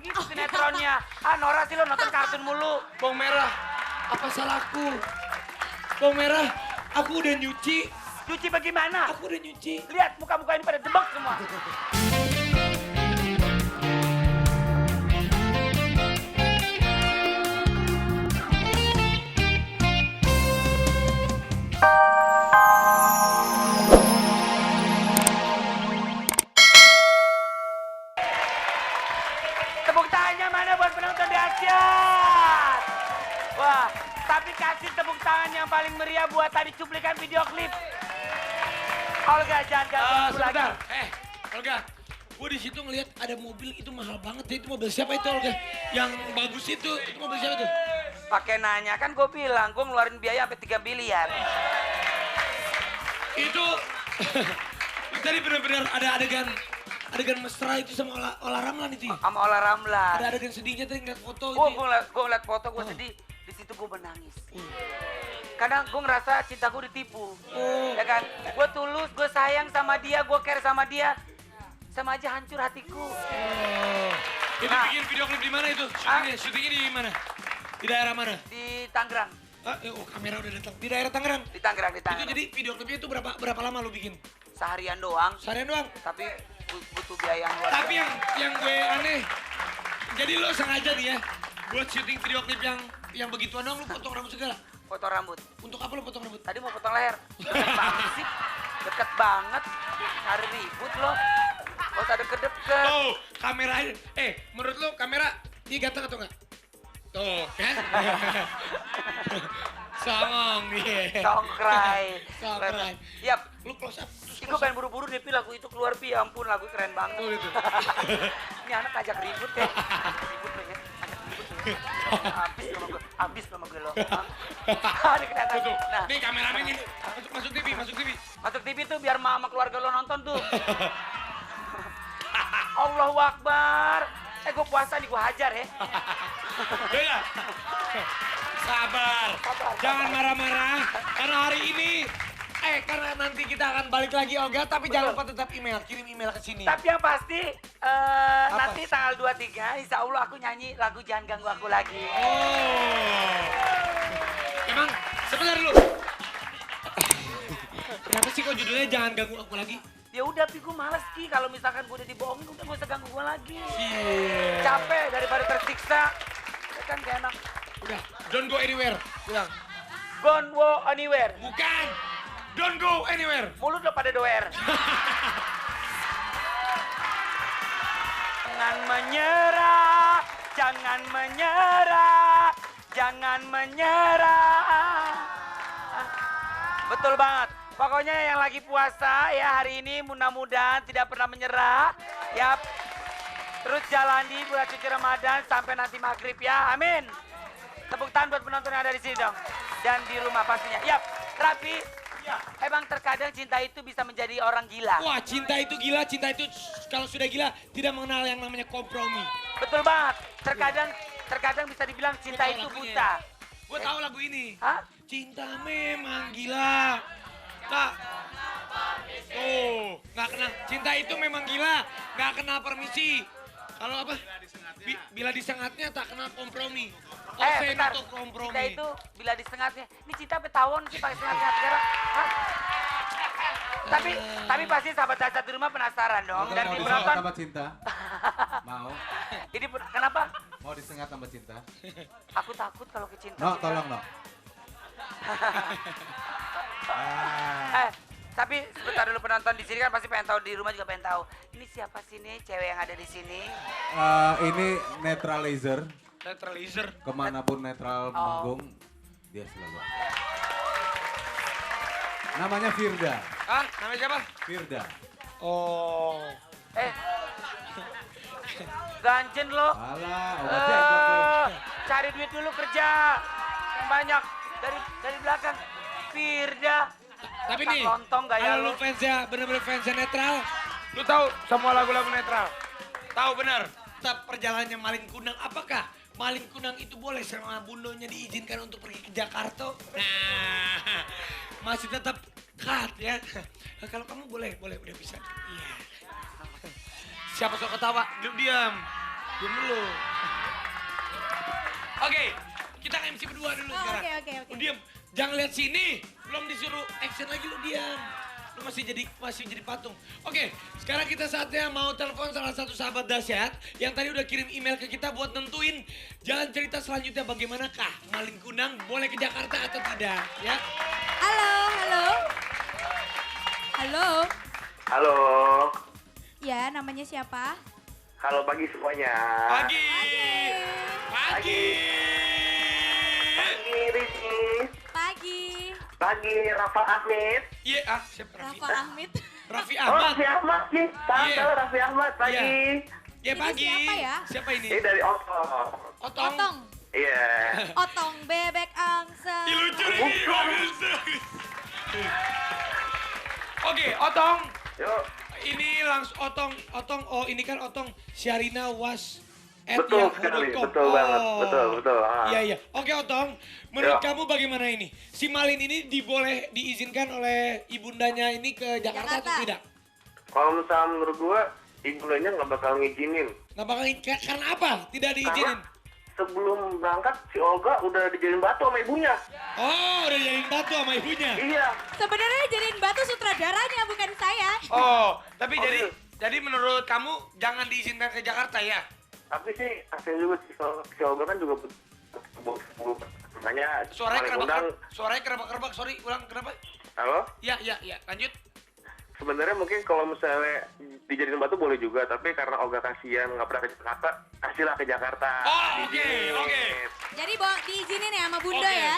begitu sinetronnya. Ah Nora sih lo nonton kartun mulu. Bawang merah, apa salahku? Bawang merah, aku udah nyuci. Cuci bagaimana? Aku udah nyuci. Lihat muka-muka ini pada jebak semua. Tepuk tangannya mana buat penonton dahsyat? Wah, tapi kasih tepuk tangan yang paling meriah buat tadi cuplikan video klip. Olga, jangan ganggu lagi. Sebentar, Olga. Gue di situ ngeliat ada mobil itu mahal banget ya. Itu mobil siapa itu Olga? Yang bagus itu mobil siapa tuh? Pakai nanya, kan gue bilang gue ngeluarin biaya sampai 3 miliar. Itu tadi benar-benar ada adegan mesra itu sama Ola Ramlan itu. Ya? Sama Ola Ramlan. Ada adegan sedihnya tadi ngeliat foto itu. Gue ngeliat foto, gue sedih. Di situ gue menangis. Kadang gue ngerasa cinta gue ditipu. Ya kan? Gue tulus, gue sayang sama dia, gue care sama dia. Sama aja hancur hatiku. Itu bikin video klip di mana itu? Syutingnya di mana? Di daerah mana? Di Tangerang. Kamera udah datang. Di daerah Tangerang? Di Tangerang. Itu jadi video klipnya itu berapa lama lu bikin? Seharian doang. Seharian doang? Tapi butuh biaya yang luar biasa. Tapi yang gue aneh, jadi lo sengaja nih ya, buat syuting video klip yang begituan dong, lu potong rambut segala? Foto rambut. Untuk apa lo potong rambut? Tadi mau potong leher. Deket banget sih. Deket banget. Cari ribut lo. Gak usah deket-deket. Tuh, kameranya. Menurut lo kamera dia ganteng atau enggak? Tuh, kan? Songong dia. Songkrai. Songkrai. Yap. Lu close up. Gue pengen buru-buru deh lagu itu keluar Pi. Ya ampun lagu keren banget. Oh gitu. Ini anak ajak ribut ya. Ribut lo ya. Ajak ribut lo ya. Abis sama gue lo. Ini kelihatan. Tuh. Nah. Nih kameramen ini. Masuk TV. Masuk TV tuh biar mama keluarga lo nonton tuh. Allahu Akbar. Gue puasa nih, gue hajar ya. Ya. Sabar. Jangan marah-marah. Karena hari ini, karena nanti kita akan balik lagi Olga, tapi jangan lupa tetap email, kirim email ke sini. Tapi yang pasti, nanti tanggal 23, insya Allah aku nyanyi lagu Jangan Ganggu Aku Lagi. Oh. Emang, sebentar dulu. Kenapa sih kok judulnya Jangan Ganggu Aku Lagi? Ya udah, tapi gue males Ki. Kalau misalkan gue udah dibohongin, udah gak usah ganggu gue lagi. Yeah. Capek daripada tersiksa. Ya kan gak enak. Udah, don't go anywhere. Bilang. Gone wo anywhere. Bukan. Don't go anywhere. Mulut lo pada doer. Jangan menyerah, jangan menyerah, jangan menyerah. Betul banget. Pokoknya yang lagi puasa ya hari ini mudah-mudahan tidak pernah menyerah. Ya, terus jalani bulan suci Ramadan sampai nanti maghrib ya. Amin. Tepuk tangan buat penonton yang ada di sini dong. Dan di rumah pastinya. Yap, Rapi. Ya. Emang terkadang cinta itu bisa menjadi orang gila. Wah, cinta itu gila. Cinta itu kalau sudah gila tidak mengenal yang namanya kompromi. Betul banget. Terkadang bisa dibilang cinta itu buta. Gue tahu lagu ini. Hah? Cinta memang gila. Kak. Oh, nggak kenal. Cinta itu memang gila. Nggak kenal permisi. Kalau apa? Bila disengatnya tak kenal kompromi. Bentar. Untuk kompromi. Cinta itu bila disengatnya. Ini cinta petawon sih pakai sengat-sengat sekarang. Hah? Tapi pasti sahabat dahsyat di rumah penasaran dong. Dan di penonton. Tambah cinta. Mau? Ini kenapa? Mau disengat tambah cinta? Aku takut kalau ke cinta. No, tolong no. Tapi sebentar dulu penonton di sini kan pasti pengen tahu, di rumah juga pengen tahu. Ini siapa sih nih cewek yang ada di sini? Ini netralizer. Netralizer. Kemanapun netral manggung, dia selalu ada. Namanya Firda. Ah, namanya siapa? Firda. Oh. Ganjen lo. Alah, obatnya itu tuh. Cari duit dulu kerja. Yang banyak dari belakang. Firda. Tapi Tak nih, lontong gaya kalau lu. lu fansnya bener-bener fansnya netral, lu tahu semua lagu-lagu netral? Tahu bener? Tetap perjalanannya Malin Kundang, apakah Malin Kundang itu boleh sama bundonya diizinkan untuk pergi ke Jakarta? Nah, masih tetap cut ya. Kalau kamu boleh, udah bisa. Iya. Siapa sok ketawa? Diam. Diam dulu. Oke, kita MC berdua dulu sekarang. Oke. Diam, jangan lihat sini. Belum disuruh action lagi lu diam. Lu masih jadi patung. Oke, sekarang kita saatnya mau telepon salah satu sahabat dahsyat yang tadi udah kirim email ke kita buat nentuin jalan cerita selanjutnya bagaimanakah Maling Kundang boleh ke Jakarta atau tidak, ya? Halo. Halo. Ya, namanya siapa? Halo pagi semuanya. Pagi. Pagi Rizky. Pagi Rafa Ahmed. Iya, siapa Raffi? Rafa Ahmed. Raffi Oh Ahmad. Raffi Ahmad sih. Tahu Iya. Raffi Ahmad pagi. Ya Ini pagi. siapa ya? Siapa ini? Ini dari Otong. Otong. Iya. Otong bebek angsa. Ih, lucu nih, bagus. Oke, Otong. Yuk. Ini langsung Otong. Oh, ini kan Otong Syarina Was. Betul sekali, betul banget, betul. Iya. Oke, Otong. Menurut kamu bagaimana ini? Si Malin ini diizinkan oleh ibundanya ini ke Jakarta atau tidak? Kalau misalnya menurut gua, ibundanya nggak bakal ngizinin. Nggak bakal karena apa? Tidak diizinin. Karena sebelum berangkat si Olga udah dijadiin batu sama ibunya. Oh, udah jadiin batu sama ibunya. Iya. Sebenarnya jadiin batu sutradaranya, bukan saya. Oh, tapi Oh, jadi menurut kamu jangan diizinkan ke Jakarta ya? Tapi sih asli juga si Olga kan juga makanya Suaranya kerebak-kerebak, sorry, ulang kenapa? Halo? Ya, lanjut. Sebenarnya mungkin kalau misalnya dijadiin batu boleh juga, tapi karena Olga kasihan nggak pernah ke Jakarta, kasihlah ke Jakarta. Oh, oke. Jadi diizinin ya sama Bunda Oke. ya.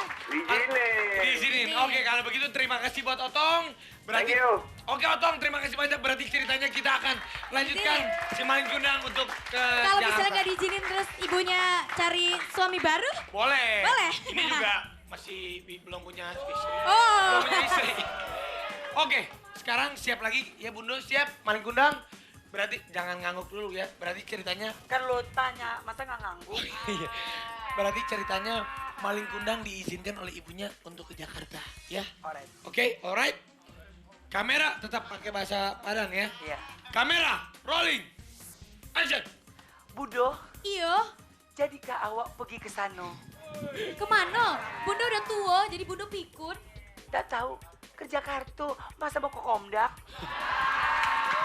Diizinin. Oke, kalau begitu terima kasih buat Otong. Berarti, Thank you. Oke Otong, terima kasih banyak. Berarti ceritanya kita akan lanjutkan si Maling Kundang untuk ke Kalau misalnya Jakarta. nggak diizinin terus ibunya cari suami baru? Boleh. Boleh. Ini juga masih belum punya istri. Oh. Belum punya istri. Oke, sekarang siap lagi ya Bundo, siap Maling Kundang. Berarti jangan ngangguk dulu ya. Berarti ceritanya Kan lo tanya, masa nggak ngangguk? Iya. Berarti ceritanya Maling Kundang diizinkan oleh ibunya untuk ke Jakarta, ya. Alright. Oke, alright. Kamera tetap pakai bahasa Padang ya. Iya. Kamera, rolling. Action. Budo, Iyo, jadikah awak pergi ke sana? kemana? Bunda udah tua, jadi Bunda pikun. Tak tahu, ke Jakarta, masa mau ke Komdak?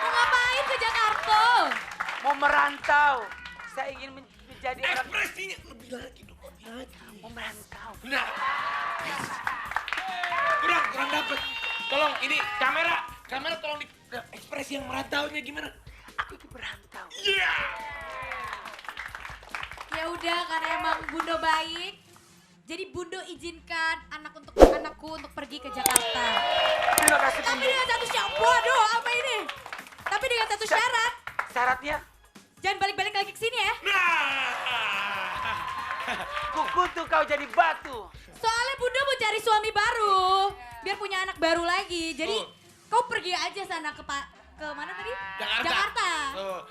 Mau ngapain ke Jakarta? Mau merantau. Saya ingin menjadi orang... Ekspresinya lebih lagi dong, lebih lagi. Mau merantau. Nah. Kurang dapet. Tolong ini kamera tolong di ekspresi yang merantaunya gimana? Aku ingin merantau. Iya. Ya udah, karena emang Bunda baik, jadi Bunda izinkan anakku untuk pergi ke Jakarta. Terima kasih Tapi Bundo. dengan satu syarat, waduh apa ini? Tapi dengan satu syarat, Syaratnya, jangan balik-balik lagi ke sini ya. Nah. Kukutuk kau jadi batu. Soalnya Bunda mau cari suami baru, biar punya anak baru lagi. Jadi kau pergi aja sana ke mana tadi? Jakarta. Oh.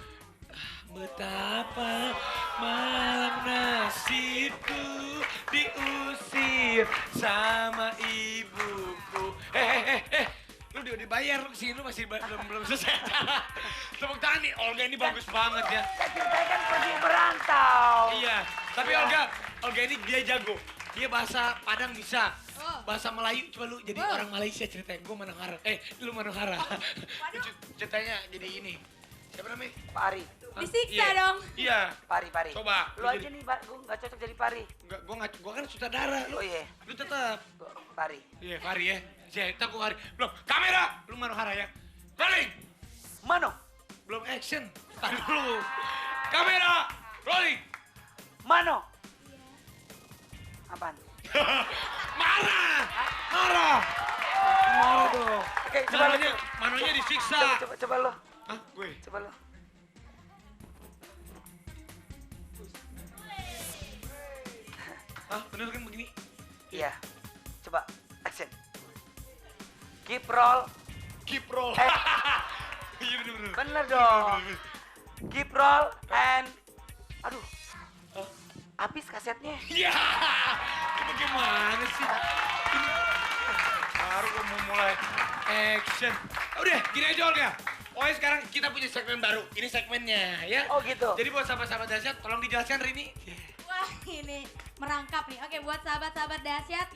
Betapa malam nasibku diusir sama ibuku. Lu udah dibayar lu kesini lu masih belum selesai acara. Tepuk tangan nih, Olga ini bagus banget ya. saya kan pergi merantau. Iya, tapi Olga ini dia jago. Dia bahasa Padang bisa. Bahasa Melayu coba lu jadi orang Malaysia ceritain. Gue Manohara. Lu Manohara. Ceritanya jadi ini. Siapa namanya? Pak Ari. Disiksa dong. Iya. Pari. Coba. Lu aja nih, gue gak cocok jadi Pari. Gue kan sutradara. Oh iya. Lu tetap. Pari. Iya, Fari ya. Saya gue Fari. Belum, kamera. Lu Manohara ya. Rolling. Mano. Belum action. Tadi dulu. Kamera. Rolling. Mano. Apaan? Marah dong. Oke, coba lu. Manonya disiksa. Coba lo. Hah, gue? Coba lo. Hah, bener kan begini? Iya. Coba, action. Keep roll. Keep roll. Eh. Iya bener. Bener dong. Keep roll and... Aduh. Habis kasetnya. Iya. Itu gimana sih? Ini baru gue mau mulai action. Udah, gini aja Olga. Pokoknya sekarang kita punya segmen baru. Ini segmennya ya. Oh gitu. Jadi buat sahabat-sahabat dahsyat, tolong dijelaskan Rini. Wah ini merangkap nih. Oke buat sahabat-sahabat dahsyat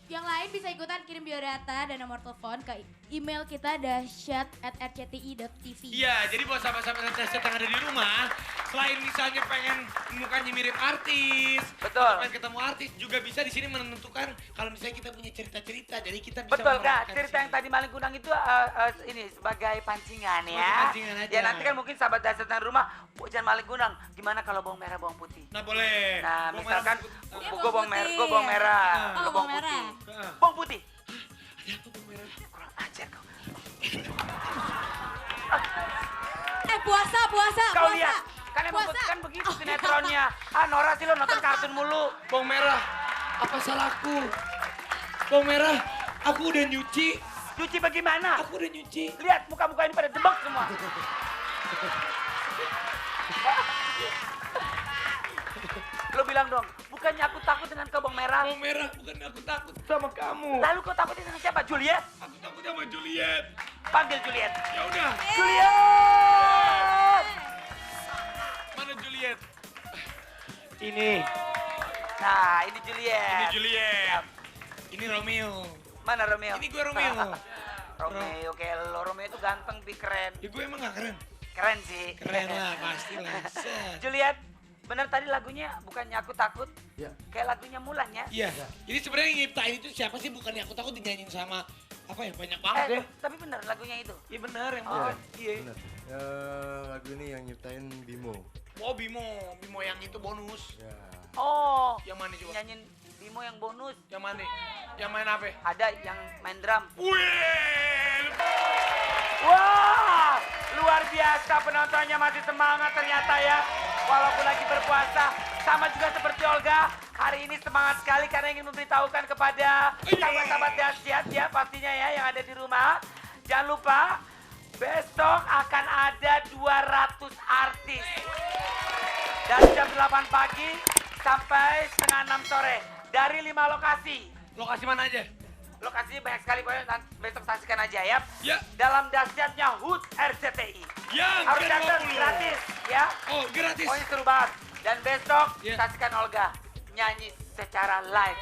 yang lain bisa ikutan kirim biodata dan nomor telepon ke email kita dahsyat@rcti.tv. Iya, jadi buat sahabat-sahabat dahsyat yang ada di rumah, selain misalnya pengen mukanya mirip artis, Betul. pengen ketemu artis, juga bisa di sini menentukan kalau misalnya kita punya cerita-cerita, jadi kita bisa Betul kak, memerankan cerita yang sini. tadi maling kunang itu ini sebagai pancingan ya. Sebagai pancingan aja. Ya nanti kan mungkin sahabat dahsyat yang di rumah, "Bu, jangan maling kunang, gimana kalau bawang merah bawang putih?" Nah boleh. Nah Bawang misalkan merah, Dia gue bawang merah, gue bawang merah, Oh, lu bawang merah. putih. Heeh. Bawang putih, Ada apa bawang merah? kurang ajar kau. Puasa. Kau lihat, kan emang kan begitu sinetronnya. Ah Nora sih lo nonton kartun mulu. Bawang merah, apa salahku? Bawang merah, aku udah nyuci. Cuci bagaimana? Aku udah nyuci. Lihat muka-muka ini pada debak semua. Lo bilang dong, bukannya aku takut dengan kau bawang merah. Bawang merah, bukan aku takut sama kamu. Lalu kau takutnya dengan siapa? Juliet? Aku takut sama Juliet. Panggil Juliet. Ya udah, Juliet! mana Juliet? Ini. Nah, ini Juliet. Ini Juliet. Ini Romeo. Mana Romeo? Ini gue Romeo. Romeo, kayak lo. Romeo itu ganteng, tapi keren. Ya gue emang gak keren. Keren sih. Keren lah, pasti lah. Set. Juliet, bener tadi lagunya bukannya aku takut? Ya. Kayak lagunya Mulan ya? Iya. Jadi sebenarnya yang nyiptain itu siapa sih? Bukannya aku takut dinyanyiin sama apa ya, banyak banget ya. Tapi bener lagunya itu. Iya bener yang Oh, bukan. Iya. Benar. Lagu ini yang nyiptain Bimo. Oh Bimo yang itu bonus. Ya. Oh, Yang mana coba? nyanyiin Bimo yang bonus. Yang mana? Yang main apa? Ada yang main drum. Wih, Wah, luar biasa penontonnya masih semangat ternyata ya. Walaupun lagi berpuasa, sama juga seperti Olga. Hari ini semangat sekali karena ingin memberitahukan kepada sahabat-sahabat dahsyat ya pastinya ya yang ada di rumah. Jangan lupa besok akan ada 200 artis. Dari jam 8 pagi sampai setengah 6 sore. Dari 5 lokasi. lokasi mana aja? Lokasinya banyak sekali, pokoknya besok saksikan aja ya. Ya. Dalam dahsyatnya HUT RCTI. Yang Harus datang ke-20. gratis ya. Oh gratis. Pokoknya seru banget. Dan besok Ya. saksikan Olga nyanyi secara live.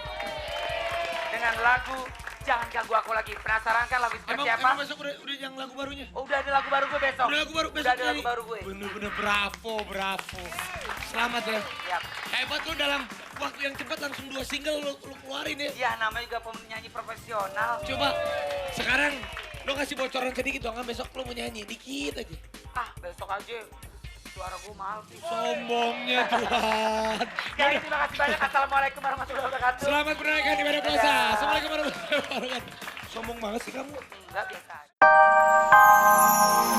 Dengan lagu Jangan Ganggu Aku Lagi. Penasaran kan lagu seperti apa? Emang besok udah yang lagu barunya? Oh, udah ada lagu baru gue besok. Udah lagu baru besok. Udah ada lagu nih. baru gue. Bener-bener bravo. Selamat ya. Yap. Hebat lu dalam waktu yang cepat langsung 2 single lu keluarin ya. Ya namanya juga penyanyi profesional. Coba sekarang lu kasih bocoran sedikit dong kan besok lu mau nyanyi dikit aja. Ah besok aja. Suara gue mahal sih. Sombongnya Tuhan. Sekali terima kasih banyak. Assalamualaikum warahmatullahi wabarakatuh. Selamat menunaikan ibadah puasa. Dadah. Assalamualaikum warahmatullahi wabarakatuh. Sombong banget sih kamu. Enggak biasa aja.